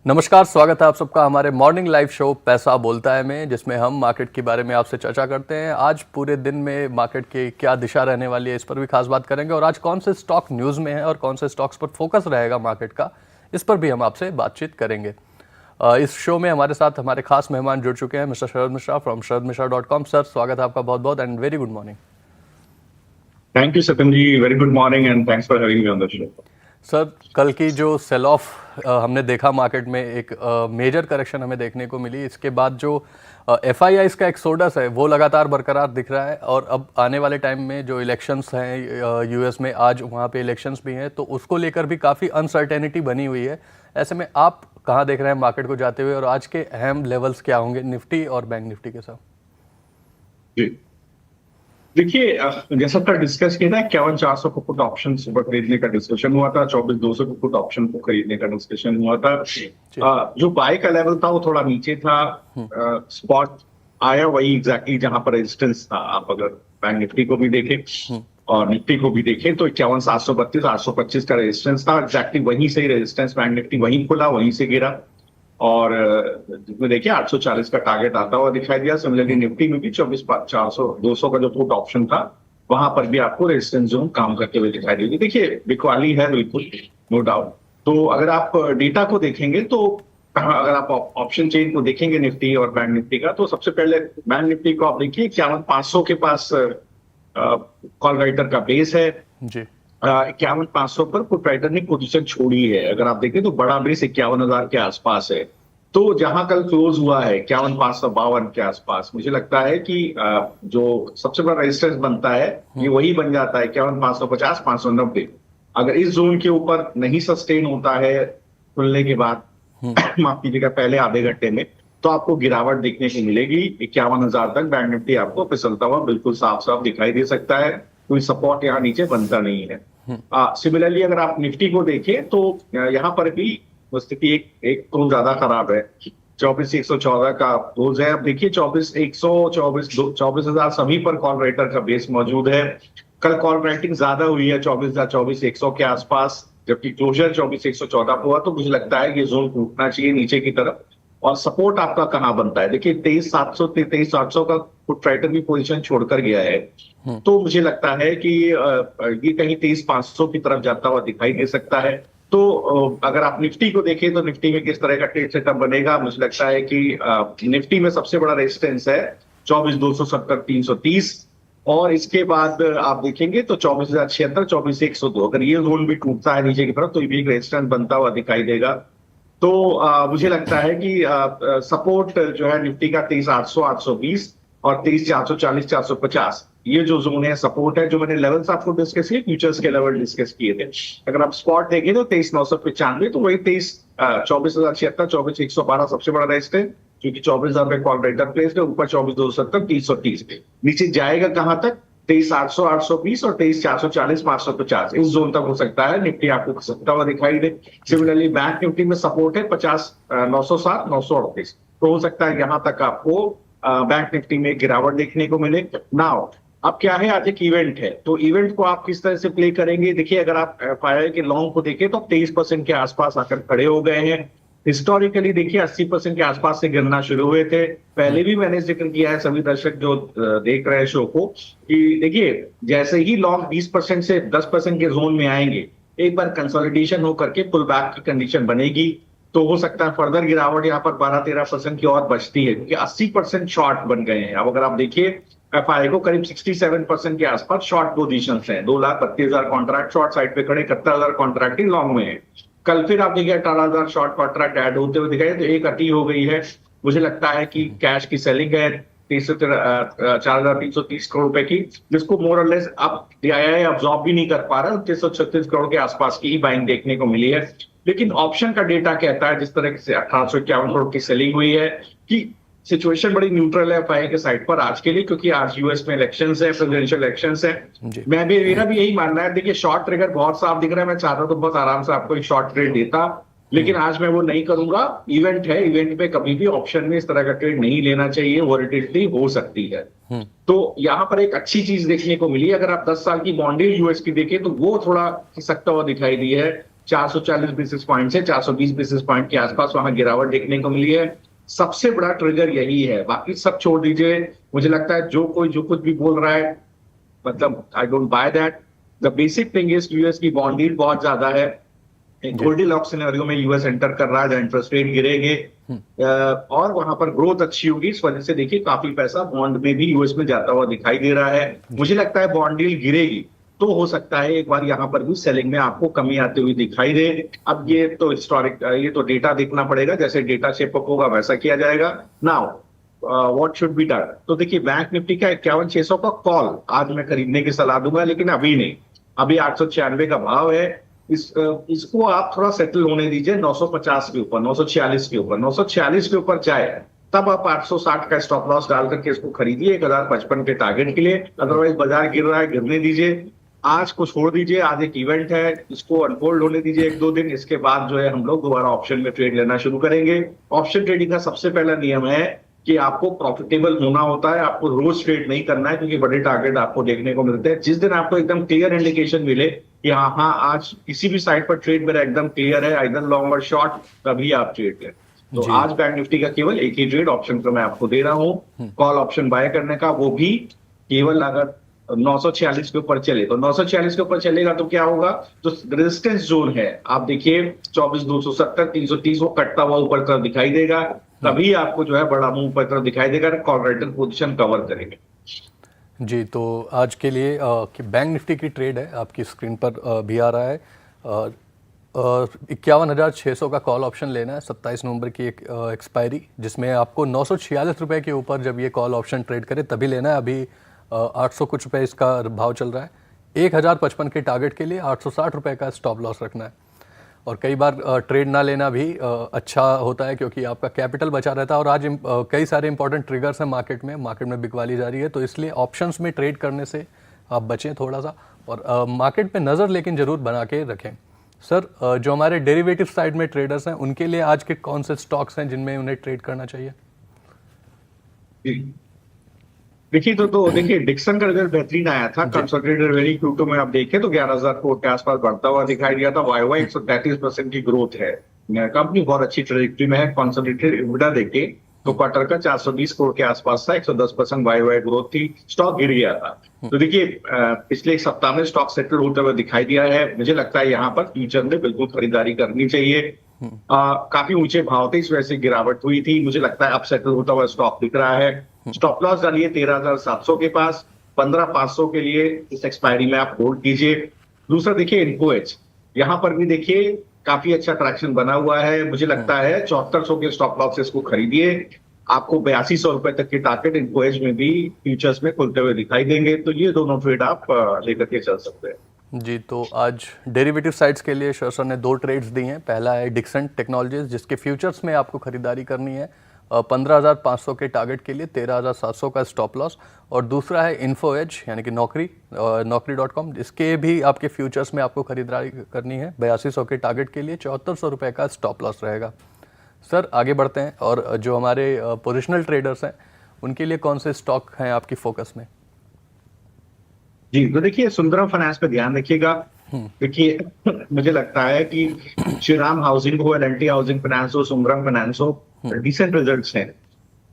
नमस्कार, स्वागत है आप सबका हमारे मॉर्निंग लाइव शो पैसा बोलता है में, जिसमें हम मार्केट के बारे में आपसे चर्चा करते हैं। आज पूरे दिन में मार्केट की क्या दिशा रहने वाली है, इस पर भी खास बात करेंगे और आज कौन से स्टॉक न्यूज़ में है और कौन से स्टॉक्स पर फोकस रहेगा मार्केट का, इस पर भी हम आपसे बातचीत करेंगे। इस शो में हमारे साथ हमारे खास मेहमान जुड़ चुके हैं, mister Sharad Mishra from sharadmishra.com। Sir, स्वागत है आपका बहुत बहुत and very good morning. Thank you Satyam ji, very good morning and thanks for having me on the show. Sir, कल की जो सेल ऑफ हमने देखा मार्केट में, एक मेजर करेक्शन हमें देखने को मिली। इसके बाद जो एफआईआई का एक्सोडस है वो लगातार बरकरार दिख रहा है और अब आने वाले टाइम में जो इलेक्शंस हैं यूएस में, आज वहाँ पे इलेक्शंस भी हैं, तो उसको लेकर भी काफ़ी अनसर्टेनिटी बनी हुई है। ऐसे में आप कहाँ देख रहे हैं मार्केट को जाते हुए और आज के अहम लेवल्स क्या होंगे निफ्टी और बैंक निफ्टी के साथ? जी देखिए, जैसा था डिस्कस किया था, 51,400 को पुट ऑप्शन पर खरीदने का डिस्कशन हुआ था, 24,200 को पुट ऑप्शन को खरीदने का डिस्कशन हुआ था। जो बाय का लेवल था वो थोड़ा नीचे था, स्पॉट आया वही एग्जैक्टली जहां पर रेजिस्टेंस था। आप अगर बैंक निफ्टी को भी देखें और निफ्टी को भी देखें तो 51,732 825 का रेजिस्टेंस था, एग्जैक्टली वहीं से ही रेजिस्टेंस बैंक निफ्टी वहीं खुला, वहीं से गिरा और जिसमें देखिए 840 का टारगेट आता हुआ दिखाई दिया। सिमिलरली निफ्टी में भी 24,400 का जो पुट ऑप्शन था वहां पर भी आपको रेजिस्टेंस जोन काम करते हुए दिखाई देगी। देखिए बिकवाली है बिल्कुल, नो डाउट। तो अगर आप डेटा को देखेंगे तो अगर आप ऑप्शन चेन को देखेंगे निफ्टी और बैंक निफ्टी का, तो सबसे पहले बैंक निफ्टी को आप देखिए 51,500 के पास कॉल राइटर का बेस है जी। 51,500 पर पुट राइटर ने पोजीशन छोड़ी है। अगर आप देखें तो बड़ा बेस 51,000 के आसपास है। तो जहां कल क्लोज हुआ है 51,552 के आसपास, मुझे लगता है कि जो सबसे बड़ा रेजिस्टेंस बनता है ये वही बन जाता है 51,550 590। अगर इस जोन के ऊपर नहीं सस्टेन होता है खुलने के बाद माफ कीजिएगा पहले आधे घंटे में, तो आपको गिरावट देखने को मिलेगी। 51,000 तक बैंक निफ्टी आपको फिसलता हुआ बिल्कुल साफ साफ दिखाई दे सकता है। कोई सपोर्ट यहाँ नीचे बनता नहीं है। सिमिलरली अगर आप निफ्टी को देखें तो यहाँ पर भी स्थिति एक तो ज्यादा खराब है। 24,114 का क्लोज है। अब देखिए 24,100 सभी पर कॉल राइटर का बेस मौजूद है। कल कॉल राइटिंग ज्यादा हुई है 24,100 के आसपास, जबकि क्लोजर 24,114 पर हुआ। तो मुझे लगता है ये जोन टूटना चाहिए नीचे की तरफ। और सपोर्ट आपका कहाँ बनता है? देखिए 23,700 का पुट राइटर भी पोजीशन छोड़कर गया है। तो मुझे लगता है कि ये कहीं 23,500 की तरफ जाता हुआ दिखाई दे सकता है। तो अगर आप निफ्टी को देखें तो निफ्टी में किस तरह का ट्रेड सेटअप बनेगा, मुझे लगता है कि निफ्टी में सबसे बड़ा रेजिस्टेंस है 24,270 330 और इसके बाद आप देखेंगे तो 24,076 24,102। अगर ये जोन भी टूटता है नीचे की तरफ तो ये भी एक रेजिस्टेंस बनता हुआ दिखाई देगा। तो मुझे लगता है कि सपोर्ट जो है निफ्टी का 23,800 820 और 23,440 450 ये जो जोन है सपोर्ट है। जो मैंने लेवल्स आपको डिस्कस किए, फ्यूचर्स के लेवल डिस्कस किए थे। अगर आप स्पॉट देखें तो 23,995, तो वही 24,076 24,112 सबसे बड़ा रेजिस्टेंस, क्योंकि 24,000 पे कॉल राइटर प्लेस है। ऊपर 24,270 330 पे नीचे जाएगा कहां तक? 23,800 820 और 23,440 550 इस जोन तक हो सकता है निफ्टी आपको खसकता हुआ दिखाई दे। सिमिलरली बैंक निफ्टी में सपोर्ट है 50,907 938, तो हो सकता है यहां तक आपको बैंक निफ्टी में गिरावट देखने को मिले। नाउ अब क्या है, आज एक इवेंट है, तो इवेंट को आप किस तरह से प्ले करेंगे? देखिए अगर आप एफआईआई के लॉन्ग को देखें तो 23% के आसपास आकर खड़े हो गए हैं। हिस्टोरिकली देखिए 80% के आसपास से गिरना शुरू हुए थे। पहले भी मैंने जिक्र किया है सभी दर्शक जो देख रहे हैं शो को, कि देखिए जैसे ही लॉन्ग 20% से 10% के जोन में आएंगे, एक बार कंसोलिडेशन होकर के पुल बैक की कंडीशन बनेगी, तो हो सकता है फर्दर गिरावट यहाँ पर 12-13% की और बचती है, क्योंकि 80% शॉर्ट बन गए हैं। अब अगर आप देखिए एफआईआई को करीब 67% के आसपास शॉर्ट पोजीशन है। 2,32,000 कॉन्ट्रैक्ट शॉर्ट साइड पे खड़े, 71,000 कॉन्ट्रैक्ट ही लॉन्ग में है। कल फिर आप देखिए 18,000 शॉर्ट कॉन्ट्रैक्ट ऐड होते हुए दिखाई, तो एक अटी हो गई है। मुझे लगता है कि कैश की सेलिंग है 4,330 करोड़ रुपए की, जिसको मोर और लेस अब डीआईआई अब्सॉर्ब भी नहीं कर पा रहा है। 336 करोड़ के आसपास की ही बाइंग देखने को मिली है। लेकिन ऑप्शन का डेटा कहता है, जिस तरह से 1851 करोड़ की सेलिंग हुई है, कि सिचुएशन बड़ी न्यूट्रल है एफआईआई के साइड पर आज के लिए, क्योंकि आज यूएस में इलेक्शंस है, प्रेसिडेंशियल इलेक्शंस है। मेरा भी यही मानना है। देखिए शॉर्ट ट्रिगर बहुत साफ दिख रहा है। मैं चाहता तो बहुत आराम से आपको एक शॉर्ट ट्रेड देता, लेकिन आज मैं वो नहीं करूंगा। इवेंट है, इवेंट पे कभी भी ऑप्शन में इस तरह का ट्रेड नहीं लेना चाहिए, वॉलेटिलिटी हो सकती है। तो यहाँ पर एक अच्छी चीज देखने को मिली। अगर आप 10 साल की बॉन्ड यूएस की देखें तो वो थोड़ा खिसकता हुआ दिखाई दी है। 440 बेसिस पॉइंट से 420 बेसिस पॉइंट के आसपास वहां गिरावट देखने को मिली है। सबसे बड़ा ट्रिगर यही है, बाकी सब छोड़ दीजिए। मुझे लगता है जो कुछ भी बोल रहा है, मतलब I don't by that. The basic thing is US की बॉन्ड यील्ड बहुत ज्यादा है। गोल्डीलॉक्स सिनेरियो में यूएस एंटर कर रहा है, इंटरेस्ट रेट गिरेंगे और वहां पर ग्रोथ अच्छी होगी। इस वजह से देखिए काफी पैसा बॉन्ड में भी यूएस में जाता हुआ दिखाई दे रहा है। मुझे लगता है बॉन्ड यील्ड गिरेगी तो हो सकता है एक बार यहाँ पर भी सेलिंग में आपको कमी आती हुई दिखाई दे। अब ये तो हिस्टोरिक, ये तो डेटा देखना पड़ेगा, जैसे डेटा शेप अप होगा वैसा किया जाएगा। Now what should be done? तो देखिए बैंक निफ्टी का 51,600 का कॉल आज मैं खरीदने की सलाह दूंगा, लेकिन अभी नहीं। अभी 896 का भाव है। इसको आप थोड़ा सेटल होने दीजिए 950 के ऊपर, 946 के ऊपर। 946 के ऊपर जाए तब आप 860 का स्टॉप लॉस डाल करके इसको खरीदिए 1055 के टारगेट के लिए। अदरवाइज बाजार गिर रहा है, गिरने दीजिए। आज को छोड़ दीजिए, आज एक इवेंट है, इसको अनफोल्ड होने दीजिए 1-2 दिन। इसके बाद जो है हम लोग दोबारा ऑप्शन में ट्रेड लेना शुरू करेंगे। ऑप्शन ट्रेडिंग का सबसे पहला नियम है कि आपको प्रॉफिटेबल होना होता है। आपको रोज ट्रेड नहीं करना है, क्योंकि बड़े टारगेट आपको देखने को मिलते हैं। जिस दिन आपको एकदम क्लियर इंडिकेशन मिले कि हाँ आज किसी भी साइड पर ट्रेड मेरा एकदम क्लियर है, आइदर लॉन्ग और शॉर्ट, तभी आप ट्रेड लें। तो आज बैंक निफ्टी का केवल एक ही ट्रेड ऑप्शन का मैं आपको दे रहा हूँ, कॉल ऑप्शन बाय करने का, वो भी केवल अगर 946 के ऊपर चले। तो 946 के ऊपर चलेगा तो क्या होगा? तो रेजिस्टेंस जोन है, आप देखिए 24,270, 330 वो कटता हुआ ऊपर तरफ दिखाई देगा। तभी आपको जो है बड़ा मुंह ऊपर तरफ दिखाई देगा, कॉल राइटर पोजीशन कवर करेंगे। जी, तो आज के लिए बैंक निफ्टी की ट्रेड है, आपकी स्क्रीन पर भी आ रहा है। 51,600 का कॉल ऑप्शन लेना है, 27 नवंबर की एक एक्सपायरी, जिसमें आपको 946 रुपये के ऊपर जब ये कॉल ऑप्शन ट्रेड करे तभी लेना है। अभी 800 कुछ रुपये इसका भाव चल रहा है। 1055 के टारगेट के लिए 860 रुपये का स्टॉप लॉस रखना है। और कई बार ट्रेड ना लेना भी अच्छा होता है, क्योंकि आपका कैपिटल बचा रहता है। और आज कई सारे इंपॉर्टेंट ट्रिगर्स हैं मार्केट में बिकवाली जा रही है, तो इसलिए ऑप्शंस में ट्रेड करने से आप बचें थोड़ा सा, और मार्केट पे नज़र लेकिन ज़रूर बना के रखें। सर, जो हमारे डेरिवेटिव साइड में ट्रेडर्स हैं उनके लिए आज के कौन से स्टॉक्स हैं जिनमें उन्हें ट्रेड करना चाहिए? देखिए तो देखिए डिक्सन का रिजल्ट बेहतरीन आया था। कंसोलिडेटेड वेरी Q2 में आप देखें तो 11,000 करोड़ के आसपास बढ़ता हुआ दिखाई दिया था। YY 133% की ग्रोथ है, कंपनी बहुत अच्छी ट्रेजेक्टरी में है। कंसोलिडेटेड एबिटा देखे तो क्वार्टर का 420 करोड़ के आसपास था, 110% YY ग्रोथ थी। स्टॉक गिर गया था। तो देखिए पिछले एक सप्ताह में स्टॉक सेटल होते हुए दिखाई दिया है। मुझे लगता है यहाँ पर फ्यूचर में बिल्कुल खरीदारी करनी चाहिए। काफी ऊंचे भाव थे, इस वजह से गिरावट हुई थी। मुझे लगता है अब सेटल होता हुआ स्टॉक दिख रहा है। स्टॉप लॉस डालिए 13,700 के पास, 15,500 के लिए इस एक्सपायरी में आप होल्ड कीजिए। दूसरा देखिए इन्फो एज, यहाँ पर भी देखिए काफी अच्छा ट्रैक्शन बना हुआ है। मुझे लगता है 7400 के स्टॉप लॉस इसको खरीदिए। आपको 8200 रुपए तक के टारगेट इन्फो एज में भी फ्यूचर्स में खुलते हुए दिखाई देंगे। तो ये दोनों ट्रेड आप लेकर के चल सकते हैं। जी, तो आज डेरिवेटिव साइड्स के लिए सर ने 2 ट्रेड्स दी हैं। पहला है डिक्सन टेक्नोलॉजीज, जिसके फ्यूचर्स में आपको खरीदारी करनी है 15,500 के टारगेट के लिए, 13,700 का स्टॉप लॉस। और दूसरा है इन्फो एज, यानी कि नौकरी.com, इसके भी आपके फ्यूचर्स में आपको खरीदारी करनी है 8200 के टारगेट के लिए, 7400 रुपये का स्टॉप लॉस रहेगा। सर आगे बढ़ते हैं, और जो हमारे पोजिशनल ट्रेडर्स हैं उनके लिए कौन से स्टॉक हैं आपकी फोकस में? जी, तो देखिए सुंदरम फाइनेंस पे ध्यान रखिएगा। देखिए मुझे लगता है कि श्रीराम हाउसिंग हो, L&T हाउसिंग फाइनेंस हो, सुंदरम फाइनेंस हो, डिसेंट रिजल्ट्स हैं।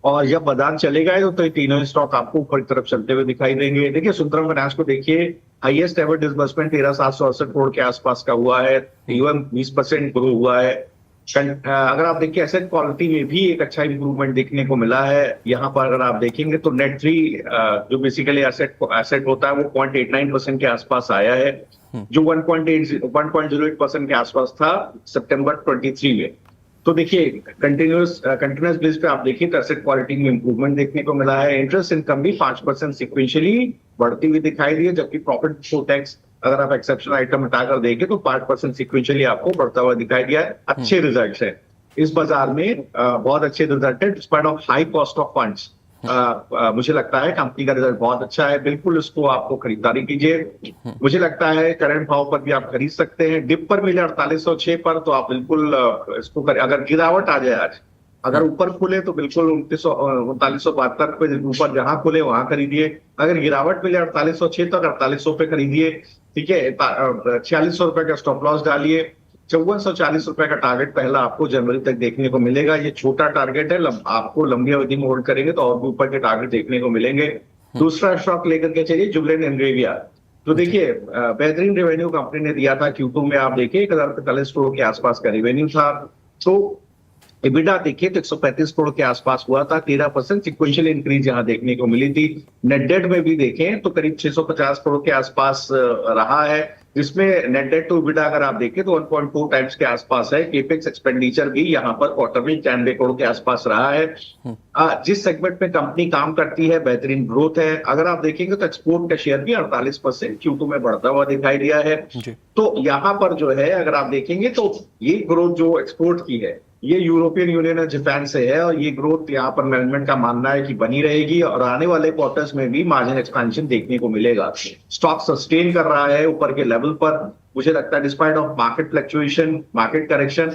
और जब बाजार चलेगा तो तीनों स्टॉक आपको ऊपर की तरफ चलते हुए दिखाई देंगे। देखिए सुंदरम फाइनेंस को देखिए, हाईएस्ट एवर डिसबर्समेंट 13,768 करोड़ के आसपास का हुआ है, इवन 20% ग्रो हुआ है। अगर आप देखिए एसेट क्वालिटी में भी एक अच्छा इंप्रूवमेंट देखने को मिला है। यहाँ पर अगर आप देखेंगे तो नेट 3 जो बेसिकली एसेट होता है वो 0.89% के आसपास आया है, जो 1.08% के आसपास था सितंबर 23 में। तो देखिए कंटिन्यूस बेस पे आप देखिए तो एसेट क्वालिटी में इंप्रूवमेंट देखने को मिला है। इंटरेस्ट इनकम भी 5% सिक्वेंशियली बढ़ती हुई दिखाई दी है, जबकि प्रॉफिट बिफोर टैक्स अगर आप एक्सेप्शनल आइटम हटाकर देखें तो 5% सिक्वेंशियली आपको बढ़ता हुआ दिखाई दिया है। अच्छे रिजल्ट्स हैं इस बाजार में, बहुत अच्छे रिजल्ट है despite of high cost of funds. मुझे लगता है कंपनी का रिजल्ट बहुत अच्छा है, बिल्कुल इसको आपको खरीदारी कीजिए। मुझे लगता है करंट भाव पर भी आप खरीद सकते हैं। डिप पर मिले 4806 पर तो आप बिल्कुल इसको अगर गिरावट आ जाए आज, अगर ऊपर खुले तो बिल्कुल 3972 पे ऊपर जहां खुले वहां खरीदिए। अगर गिरावट मिले 4806 तक 4800 पे खरीदिए, ठीक है। 4600 रुपए का स्टॉप लॉस डालिए। ₹5440 का टारगेट पहला आपको जनवरी तक देखने को मिलेगा। ये छोटा टारगेट है, आपको लंबी अवधि में होल्ड करेंगे तो और भी ऊपर के टारगेट देखने को मिलेंगे। दूसरा स्टॉक लेकर के चलिए जुबिलेंट इंग्रेविया। तो देखिए बेहतरीन रेवेन्यू कंपनी ने दिया था Q2 में, आप देखिए 1045 करोड़ के आसपास का रेवेन्यू था। तो EBITDA देखिए तो 135 करोड़ के आसपास हुआ था, 13% सिक्वेंशियल इंक्रीज यहां देखने को मिली थी। नेट डेट में भी देखें तो करीब 650 करोड़ के आसपास रहा है, जिसमें नेट डेट टू EBITDA अगर आप देखें तो 1.2 टाइम्स के आसपास है। केपेक्स एक्सपेंडिचर भी यहां पर क्वार्टर में 93 करोड़ के आसपास रहा है। जिस सेगमेंट में कंपनी काम करती है बेहतरीन ग्रोथ है। अगर आप देखेंगे तो एक्सपोर्ट का शेयर भी 48% Q2 में बढ़ता हुआ दिखाई दिया है। तो यहां पर जो है अगर आप देखेंगे तो ये ग्रोथ जो एक्सपोर्ट की है ये यूरोपियन यूनियन और जापान से है, और ये ग्रोथ यहाँ पर मैनेजमेंट का मानना है कि बनी रहेगी और आने वाले क्वार्टर्स में भी मार्जिन एक्सपेंशन देखने को मिलेगा। स्टॉक सस्टेन कर रहा है ऊपर के लेवल पर, मुझे लगता है despite of market fluctuation, market correction.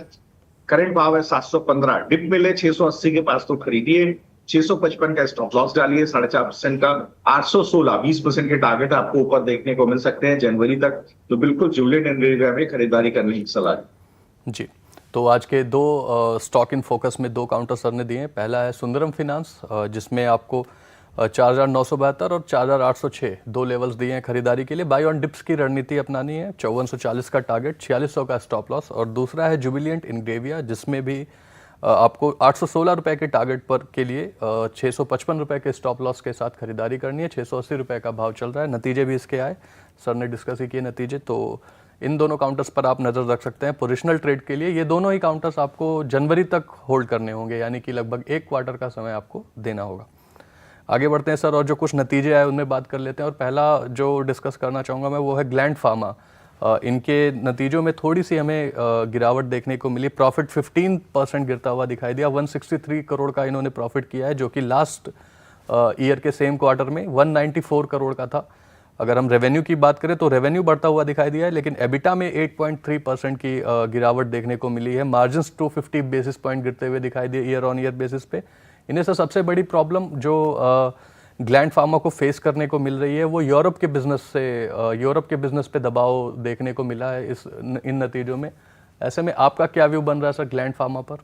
Current भाव है 715, डिप मिले 680 के पास तो खरीदिए, 655 का स्टॉप लॉस डालिए 4.5% का, 816 20% के टारगेट आपको ऊपर देखने को मिल सकते हैं जनवरी तक। तो बिल्कुल जुबिलेंट इंग्रेविया में खरीदारी करने की सलाह जी। तो आज के दो स्टॉक इन फोकस में दो काउंटर सर ने दिए हैं। पहला है सुंदरम फाइनेंस, जिसमें आपको 4,972 और 4,806 दो लेवल्स दिए हैं खरीदारी के लिए। बाय ऑन डिप्स की रणनीति अपनानी है, 5440 का टारगेट, 4600 का स्टॉप लॉस। और दूसरा है जुबिलिएंट इंग्रेविया, जिसमें भी आपको 816 रुपये के टारगेट पर के लिए 655 रुपये के स्टॉप लॉस के साथ खरीदारी करनी है। 680 रुपये का भाव चल रहा है। नतीजे भी इसके आए, सर ने डिस्कस ही किए नतीजे। तो इन दोनों काउंटर्स पर आप नज़र रख सकते हैं पोजिशनल ट्रेड के लिए। ये दोनों ही काउंटर्स आपको जनवरी तक होल्ड करने होंगे, यानी कि लगभग एक क्वार्टर का समय आपको देना होगा। आगे बढ़ते हैं सर, और जो कुछ नतीजे आए उनमें बात कर लेते हैं। और पहला जो डिस्कस करना चाहूँगा मैं वो है ग्लैंड फार्मा। इनके नतीजों में थोड़ी सी हमें गिरावट देखने को मिली। प्रॉफिट 15% गिरता हुआ दिखाई दिया। 163 करोड़ का इन्होंने प्रॉफिट किया है, जो कि लास्ट ईयर के सेम क्वार्टर में 194 करोड़ का था। अगर हम रेवेन्यू की बात करें तो रेवेन्यू बढ़ता हुआ दिखाई दिया है, लेकिन एबिटा में 8.3% की गिरावट देखने को मिली है। मार्जिन्स 250 बेसिस पॉइंट गिरते हुए दिखाई दिए ईयर ऑन ईयर बेसिस पे। इन्हें से सबसे बड़ी प्रॉब्लम जो ग्लैंड फार्मा को फेस करने को मिल रही है वो यूरोप के बिजनेस पे दबाव देखने को मिला है इन नतीजों में। ऐसे में आपका क्या व्यू बन रहा है सर ग्लैंड फार्मा पर?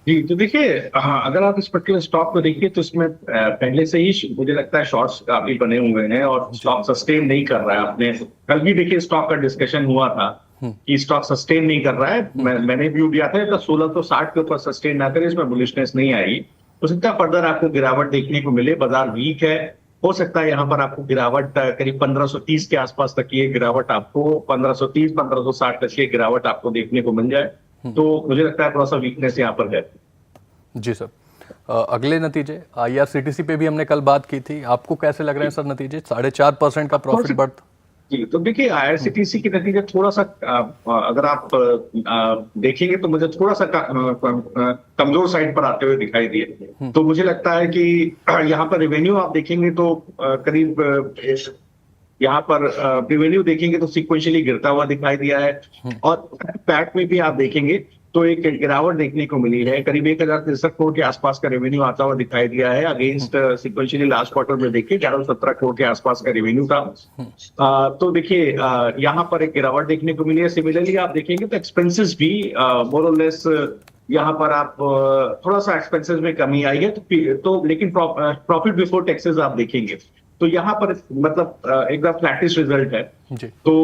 जी, तो देखिए अगर आप इस पर्टिकुलर स्टॉक को देखिए तो इसमें पहले से ही मुझे लगता है शॉर्ट्स काफी बने हुए हैं और स्टॉक सस्टेन नहीं कर रहा है। आपने कल भी देखिए स्टॉक का डिस्कशन हुआ था कि स्टॉक सस्टेन नहीं कर रहा है। मैंने व्यू दिया था 1660 के ऊपर सस्टेन ना करे, इसमें बुलिशनेस नहीं आएगी। हो सकता है फर्दर आपको गिरावट देखने को मिले, बाजार वीक है, हो सकता है यहाँ पर आपको गिरावट करीब 1530 के आसपास तक की गिरावट, आपको 1530 1560 तक की गिरावट आपको देखने को मिल जाए। तो मुझे लगता है थोड़ा सा वीकनेस यहाँ पर है। जी सर, अगले नतीजे IRCTC पे भी हमने कल बात की थी, आपको कैसे लग रहे हैं सर नतीजे? 4.5% का प्रॉफिट बढ़। जी, तो देखिए IRCTC के नतीजे थोड़ा सा अगर आप देखेंगे तो मुझे थोड़ा सा कमजोर साइड पर आते हुए दिखाई दिए। तो मुझे लगता है कि यहाँ पर रेवेन्यू आप देखेंगे तो करीब यहाँ पर रेवेन्यू देखेंगे तो सिक्वेंशियली गिरता हुआ दिखाई दिया है। और पैट में भी आप देखेंगे तो एक गिरावट देखने को मिली है, करीब 1063 करोड़ के आसपास का रेवेन्यू आता हुआ दिखाई दिया है। अगेंस्ट सिक्वेंशियली लास्ट क्वार्टर में देखिए 1117 करोड़ के आसपास का रेवेन्यू था। तो देखिए यहाँ पर एक गिरावट देखने को मिली है। सिमिलरली आप देखेंगे तो एक्सपेंसेस भी मोर और लेस यहाँ पर आप थोड़ा सा एक्सपेंसेस में कमी आई है। तो लेकिन प्रॉफिट बिफोर टैक्सेस आप देखेंगे तो यहाँ पर मतलब एकदम फ्लैटिश रिजल्ट है। तो